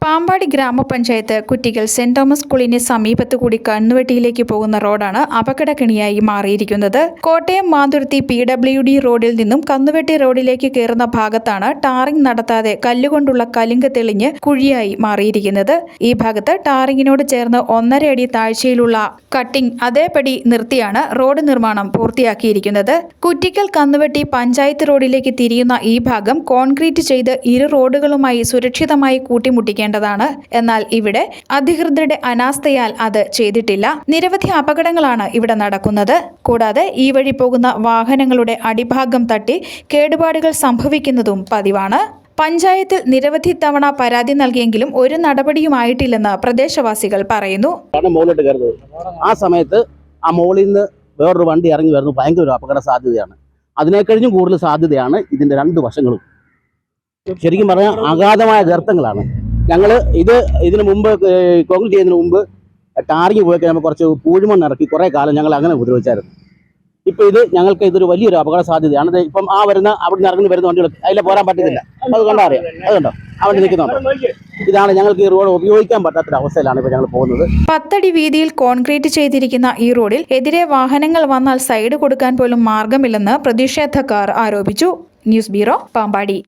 പാമ്പാടി ഗ്രാമപഞ്ചായത്ത് Kuttikkal saint Thomas സ്കൂളിന് സമീപത്തുകൂടി കന്നുവെട്ടിയിലേക്ക് പോകുന്ന റോഡാണ് അപകടക്കെണിയായി മാറിയിരിക്കുന്നത്. കോട്ടയം മാന്തുരുത്തി PWD റോഡിൽ നിന്നും കന്നുവെട്ടി റോഡിലേക്ക് കയറുന്ന ഭാഗത്താണ് ടാറിംഗ് നടത്താതെ കല്ലുകൊണ്ടുള്ള കലുങ്ക് തെളിഞ്ഞ് കുഴിയായി മാറിയിരിക്കുന്നത്. ഈ ഭാഗത്ത് ടാറിങ്ങിനോട് ചേർന്ന് 1.5 അടി താഴ്ചയിലുള്ള കട്ടിംഗ് അതേപടി നിർത്തിയാണ് റോഡ് നിർമ്മാണം പൂർത്തിയാക്കിയിരിക്കുന്നത്. കുറ്റിക്കൽ കന്നുവെട്ടി പഞ്ചായത്ത് റോഡിലേക്ക് തിരിയുന്ന ഈ ഭാഗം കോൺക്രീറ്റ് ചെയ്ത് ഇരു റോഡുകളുമായി സുരക്ഷിതമായി കൂട്ടിമുട്ടിക്കേണ്ടതാണ്. എന്നാൽ ഇവിടെ അധികൃതരുടെ അനാസ്ഥയാൽ അത് ചെയ്തിട്ടില്ല. നിരവധി അപകടങ്ങളാണ് ഇവിടെ നടക്കുന്നത്. കൂടാതെ ഈ വഴി പോകുന്ന വാഹനങ്ങളുടെ അടിഭാഗം തട്ടി കേടുപാടുകൾ സംഭവിക്കുന്നതും പതിവാണ്. പഞ്ചായത്തിൽ നിരവധി തവണ പരാതി നൽകിയെങ്കിലും ഒരു നടപടിയുമായിട്ടില്ലെന്ന് പ്രദേശവാസികൾ പറയുന്നു. ആ സമയത്ത് ആ മോളിൽ നിന്ന് വേറൊരു വണ്ടി ഇറങ്ങി വരുന്നു. ഭയങ്കര ഒരു അപകട സാധ്യതയാണ്. അതിനേക്കഴിഞ്ഞും കൂടുതൽ സാധ്യതയാണ് ഇതിന്റെ രണ്ട് വശങ്ങളും. ശരിക്കും പറഞ്ഞാൽ അഗാധമായ ഗർത്തങ്ങളാണ്. ഞങ്ങൾ ഇതിനു മുമ്പ് കോൺക്രീറ്റ് ചെയ്യുന്നതിന് മുമ്പ് ടാറിങ് പോയി കഴിയുമ്പോൾ കുറച്ച് പൂഴിമണ്ണ് ഇറക്കി കുറേ കാലം ഞങ്ങൾ അങ്ങനെ ഉപദ്രവിച്ചായിരുന്നു. ഇപ്പം ഞങ്ങൾക്ക് ഇതൊരു വലിയൊരു അപകട സാധ്യതയാണ്. ഇപ്പം അവിടെ നിന്ന് ഇറങ്ങി വരുന്ന വണ്ടികൾ അതിലെ പോരാൻ പറ്റുന്നില്ല. അത് കണ്ടോ അറിയാം, അത് കണ്ടോ അവിടെ നിൽക്കുന്നുണ്ടോ? ഇതാണ് ഞങ്ങൾക്ക് ഈ റോഡ് ഉപയോഗിക്കാൻ പറ്റാത്തൊരവസ്ഥയിലാണ് ഇപ്പോൾ ഞങ്ങൾ പോകുന്നത്. 10 അടി വീതിയിൽ കോൺക്രീറ്റ് ചെയ്തിരിക്കുന്ന ഈ റോഡിൽ എതിരെ വാഹനങ്ങൾ വന്നാൽ സൈഡ് കൊടുക്കാൻ പോലും മാർഗമില്ലെന്ന് പ്രതിഷേധക്കാർ ആരോപിച്ചു. News bureau, Pampady.